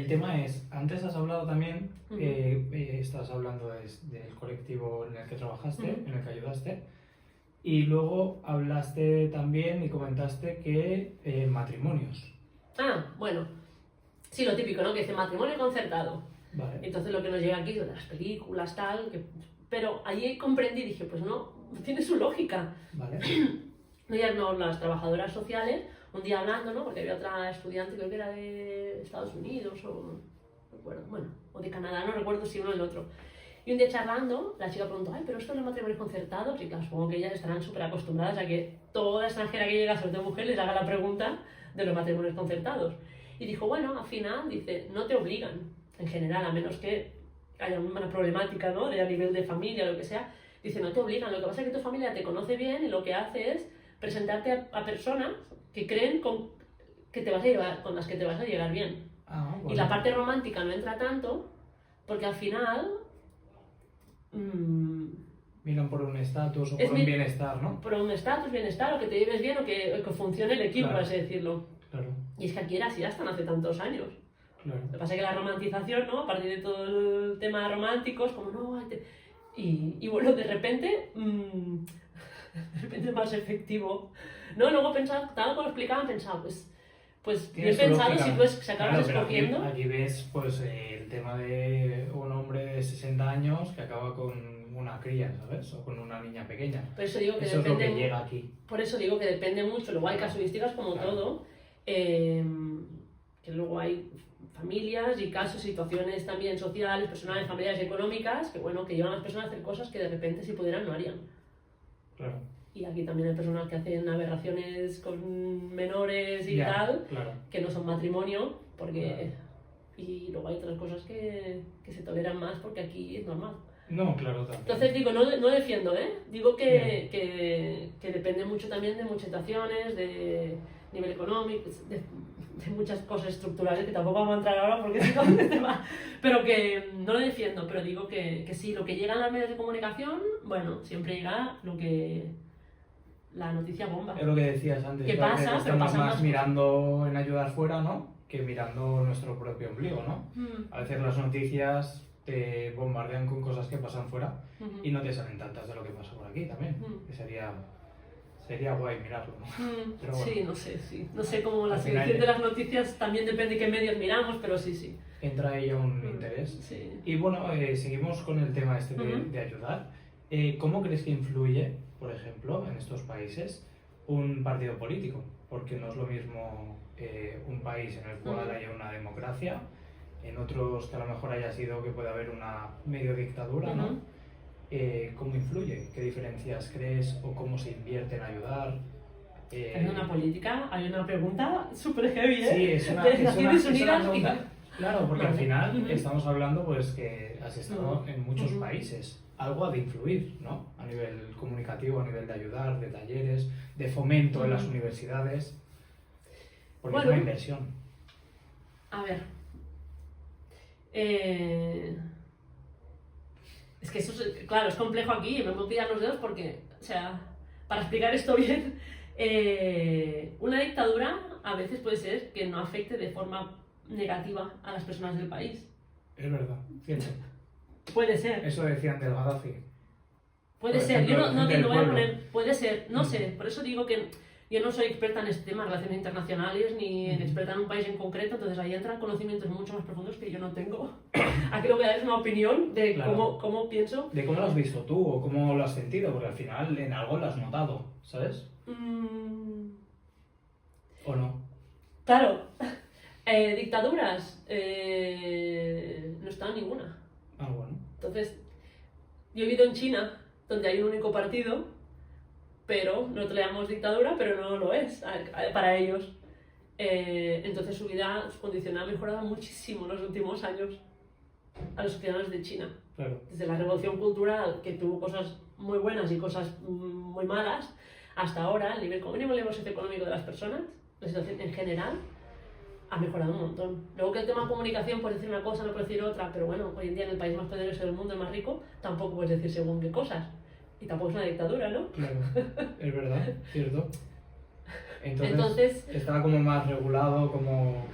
El tema es, antes has hablado también, Ujú. estás hablando del colectivo en el que trabajaste, Ujú. en el que ayudaste, y luego hablaste también y comentaste que matrimonios. Bueno, sí, lo típico, ¿no? Que dice matrimonio concertado. Vale, Entonces lo que nos llega aquí de las películas, tal, pero ahí comprendí y dije, pues no, tiene su lógica. vale. No, ya no, las trabajadoras sociales, un día hablando, ¿no? Porque había otra estudiante, creo que era de Estados Unidos o no recuerdo, bueno, o de Canadá, no recuerdo si uno o el otro. Y un día charlando, la chica preguntó, ay, pero esto de los matrimonios concertados, y claro, supongo que ellas estarán súper acostumbradas a que toda extranjera que llega, sobre todo mujer, les haga la pregunta de los matrimonios concertados. Y dijo, bueno, al final, dice, no te obligan, en general, a menos que haya una problemática, ¿no? De a nivel de familia, lo que sea. Dice, no te obligan, lo que pasa es que tu familia te conoce bien y lo que hace es presentarte a personas que creen que te vas a llevar, con las que te vas a llegar bien. Ah, Y bueno. la parte romántica no entra tanto, porque al final Miran por un estatus o es por un bienestar, ¿no? por un estatus, bienestar, o que te lleves bien, o que funcione el equipo, Claro. por así decirlo. Claro, Y es que aquí era así hasta no hace tantos años. claro. Lo que pasa es que la romantización, ¿no? A partir de todo el tema romántico, es como, no, y bueno, de repente más efectivo. No, luego pensaba, tal como lo explicaban, pensaba, pues Tiene bien su pensado, lógica. si tú se acabas Claro, pero escogiendo. aquí ves pues el tema de un hombre de 60 años que acaba con una cría, ¿sabes? O con una niña pequeña. Por eso digo que Eso es lo depende, que llega aquí. por eso digo que depende mucho. Luego hay Claro. casuísticas como Claro. todo, que luego hay familias y casos, situaciones también sociales, personales, familiares y económicas, que bueno, que llevan a las personas a hacer cosas que de repente si pudieran no harían. Claro. Y aquí también hay personas que hacen aberraciones con menores y Ya, tal, claro. que no son matrimonio, porque... Y luego hay otras cosas que se toleran más porque aquí es normal. No, claro, también. Entonces digo, no defiendo, ¿eh? Digo Bien. que depende mucho también de muchas situaciones, de nivel económico, de muchas cosas estructurales que tampoco vamos a entrar ahora porque si no es tema. Pero que no lo defiendo, pero digo que sí, lo que llega a los medios de comunicación, bueno, siempre llega la noticia bomba. Es lo que decías antes. ¿Qué que a veces pasa? Pero estamos pasa más más. mirando en ayudar fuera, ¿no? Que mirando nuestro propio ombligo, ¿no? A veces las noticias te bombardean con cosas que pasan fuera Ujú. y no te salen tantas de lo que pasa por aquí también. Que sería guay mirarlo, ¿no? Pero bueno. Sí, no sé, sí. No sé cómo la Al final selección de las noticias también depende de qué medios miramos, pero sí. Entra ahí un interés. Sí. Y bueno, seguimos con el tema este de ayudar. ¿Cómo crees que influye, por ejemplo, en estos países, un partido político? Porque no es lo mismo un país en el cual haya una democracia, en otros que a lo mejor haya sido que puede haber una medio dictadura, ¿no? ¿Cómo influye? ¿Qué diferencias crees o cómo se invierte en ayudar? Hay una política, hay una pregunta súper heavy, ¿eh? Sí, es una de Naciones Unidas. pregunta. Claro, porque al Vale. final estamos hablando pues que has estado en muchos Ujú. países. Algo ha de influir, ¿no? A nivel comunicativo, a nivel de ayudar, de talleres, de fomento en las universidades. Porque es Bueno. una inversión. A ver. Es que eso es, claro, es complejo aquí, me puedo pillar los dedos porque, o sea, para explicar esto bien, una dictadura a veces puede ser que no afecte de forma negativa a las personas del país. Es verdad, cierto. Puede ser. Eso decían del Gaddafi. Puede Por ser, ejemplo, yo no gente te del lo voy a pueblo. poner, puede ser, no sé, por eso digo que yo no soy experta en este tema, relaciones internacionales, ni experta en un país en concreto, entonces ahí entran conocimientos mucho más profundos que yo no tengo. Aquí lo que voy a dar es una opinión de Claro. cómo pienso. ¿De cómo lo has visto tú o cómo lo has sentido? Porque al final en algo lo has notado, ¿sabes? ¿O no? Claro, dictaduras, no está ninguna. Ah, bueno. Entonces, yo he vivido en China, donde hay un único partido, pero nosotros le llamamos dictadura, pero no lo es para ellos. Entonces su vida, su condición ha mejorado muchísimo en los últimos años a los ciudadanos de China. Claro. Desde la revolución cultural, que tuvo cosas muy buenas y cosas muy malas, hasta ahora, el nivel socioeconómico de las personas, la situación en general, ha mejorado un montón. Luego que el tema de comunicación puedes decir una cosa, no puedes decir otra, pero bueno, hoy en día en el país más poderoso del mundo, el más rico, tampoco puedes decir según qué cosas. Y tampoco es una dictadura, ¿no? Claro, es verdad, cierto. Entonces Entonces, estaba como más regulado, como...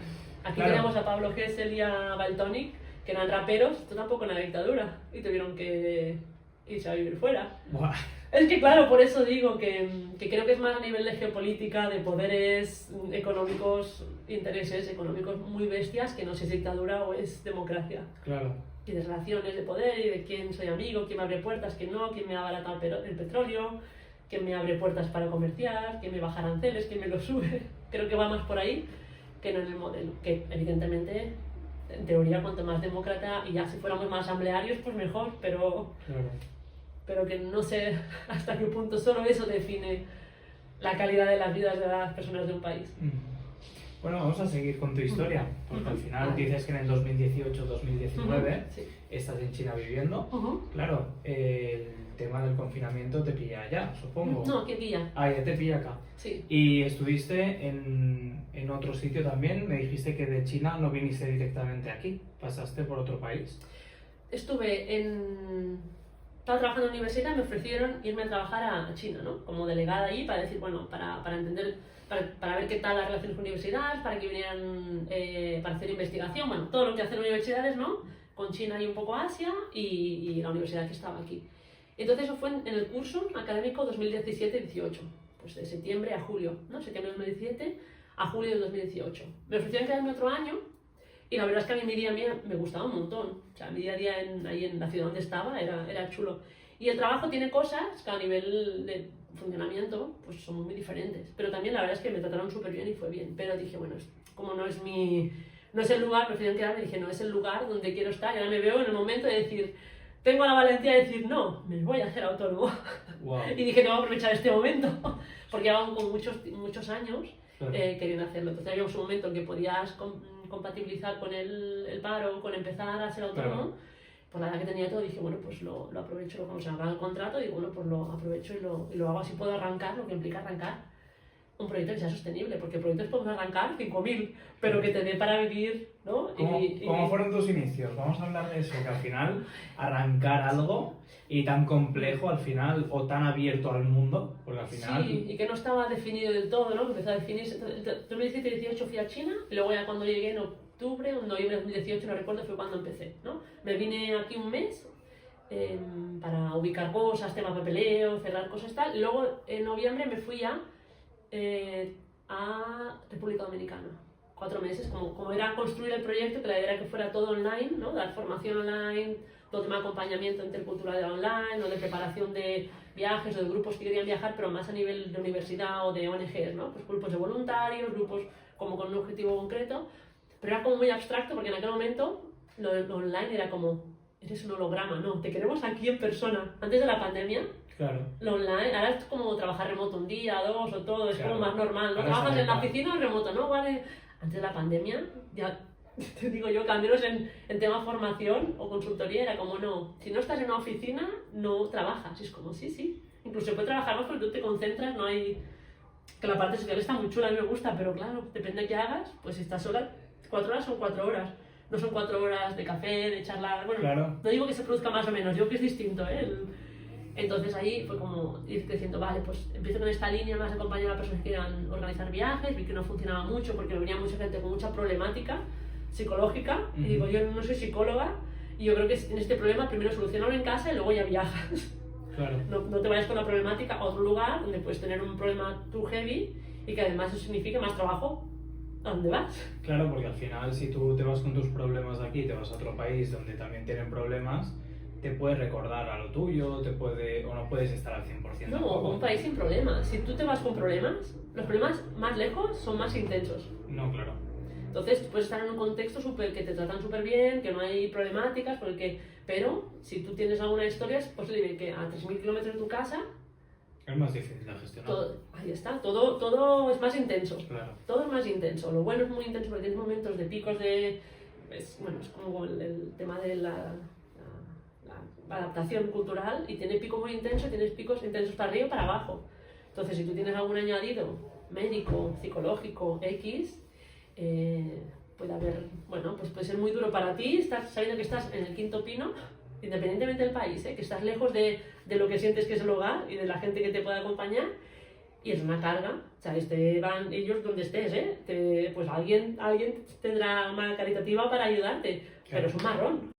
Aquí Claro. teníamos a Pablo Gesell y a Valtonyc, que eran raperos, esto tampoco en la dictadura, y tuvieron que irse a vivir fuera. Buah. Es que claro, por eso digo que creo que es más a nivel de geopolítica, de poderes económicos, intereses económicos muy bestias, que no sé si es dictadura o es democracia. Claro. Y de relaciones de poder y de quién soy amigo, quién me abre puertas, quién no, quién me abarata el petróleo, quién me abre puertas para comerciar, quién me baja aranceles, quién me los sube. Creo que va más por ahí que no en el modelo, que evidentemente, en teoría, cuanto más demócrata, y ya si fuéramos más asamblearios, pues mejor, Claro. pero que no sé hasta qué punto solo eso define la calidad de las vidas de las personas de un país. Bueno, vamos a seguir con tu historia, porque al final dices que en el 2018-2019 Sí. estás en China viviendo. Ujú. Claro, el tema del confinamiento te pilla allá, supongo. No, aquí pilla. Ah, ya te pilla acá. Sí. Y estuviste en otro sitio también, me dijiste que de China no viniste directamente aquí, pasaste por otro país. Estaba trabajando en la universidad y me ofrecieron irme a trabajar a China, ¿no? Como delegada allí para decir, bueno, para entender, para ver qué tal las relaciones con universidades, para que vinieran para hacer investigación, bueno, todo lo que hacen universidades, ¿no? Con China y un poco Asia y la universidad que estaba aquí. Entonces eso fue en el curso académico 2017-18, pues de septiembre a julio, ¿no? Septiembre de 2017 a julio de 2018. Me ofrecieron quedarme otro año. Y la verdad es que a mí mi día a día me gustaba un montón. O sea, mi día a día ahí en la ciudad donde estaba era chulo. Y el trabajo tiene cosas que a nivel de funcionamiento pues son muy diferentes. Pero también la verdad es que me trataron súper bien y fue bien. Pero dije, bueno, como no es el lugar, prefiero quedarme, dije, no es el lugar donde quiero estar. Y ahora me veo en el momento de decir, tengo la valentía de decir, no, me voy a hacer autónomo. Wow. Y dije, tengo que aprovechar este momento. Porque llevaba con muchos años Claro. queriendo hacerlo. Entonces había un momento en que podías compatibilizar con el paro, con empezar a ser autónomo. Claro. Por la edad que tenía todo, dije, bueno, pues lo aprovecho, cuando se haga el contrato, digo, bueno, pues lo aprovecho y lo hago así, puedo arrancar, lo que implica arrancar un proyecto que sea sostenible, porque proyectos podemos arrancar 5.000, pero que te dé para vivir, ¿no? ¿Cómo fueron tus inicios? Vamos a hablar de eso, que al final arrancar algo y tan complejo al final, o tan abierto al mundo, porque al final... Sí, y que no estaba definido del todo, ¿no? Que empezó a definirse. En 2017-18 fui a China, y luego ya cuando llegué en octubre, en noviembre de 2018, no recuerdo, fue cuando empecé, ¿no? Me vine aquí un mes para ubicar cosas, temas papeleo, cerrar cosas y tal, y luego en noviembre me fui ya a República Dominicana. 4 meses, como era construir el proyecto, que la idea era que fuera todo online, ¿no? Dar formación online, todo tema de acompañamiento intercultural online, o de preparación de viajes o de grupos que querían viajar, pero más a nivel de universidad o de ONGs, ¿no? Pues grupos de voluntarios, grupos como con un objetivo concreto, pero era como muy abstracto porque en aquel momento lo online era como, eres un holograma, no, te queremos aquí en persona. Antes de la pandemia, Claro. lo online, ahora es como trabajar remoto un día, 2 o todo, es Claro. como más normal, ¿no? Ahora Trabajas sale en la mal. oficina o remoto, ¿no? Vale. Antes de la pandemia, ya te digo yo que al menos en tema formación o consultoría era como no, si no estás en una oficina no trabajas, y es como sí, incluso puedes trabajar más porque tú te concentras, no hay... Que la parte social está muy chula, a mí me gusta, pero claro, depende de qué hagas, pues si estás sola, 4 horas son 4 horas, no son 4 horas de café, de charlar, bueno, Claro. no digo que se produzca más o menos, digo que es distinto, ¿eh? Entonces ahí fue como ir creciendo, vale, pues empiezo con esta línea, más acompañar a personas que quieran organizar viajes, vi que no funcionaba mucho porque venía mucha gente con mucha problemática psicológica, y digo, yo no soy psicóloga, y yo creo que en este problema primero solucionarlo en casa y luego ya viajas. Claro. No te vayas con la problemática a otro lugar donde puedes tener un problema too heavy y que además eso signifique más trabajo a dónde vas. Claro, porque al final si tú te vas con tus problemas de aquí y te vas a otro país donde también tienen problemas, te puedes recordar a lo tuyo, o no puedes estar al 100% No, tampoco. un país sin problemas. Si tú te vas con problemas, los problemas más lejos son más intensos. No, claro. Entonces puedes estar en un contexto que te tratan súper bien, que no hay problemáticas, pero si tú tienes alguna historia es posible que a 3.000 kilómetros de tu casa, Es más difícil de gestionar. ahí está, todo es más intenso. Claro. Todo es más intenso. Lo bueno es muy intenso porque tienes momentos de picos de... es como el tema de la adaptación cultural, y tiene pico muy intenso, tienes picos intensos para arriba y para abajo. Entonces, si tú tienes algún añadido médico, psicológico, X, puede haber, bueno, pues puede ser muy duro para ti estar sabiendo que estás en el quinto pino, independientemente del país, que estás lejos de lo que sientes que es el hogar y de la gente que te puede acompañar, y es una carga. O sea, van ellos donde estés, ¿eh? Pues alguien tendrá una caritativa para ayudarte, pero es un marrón.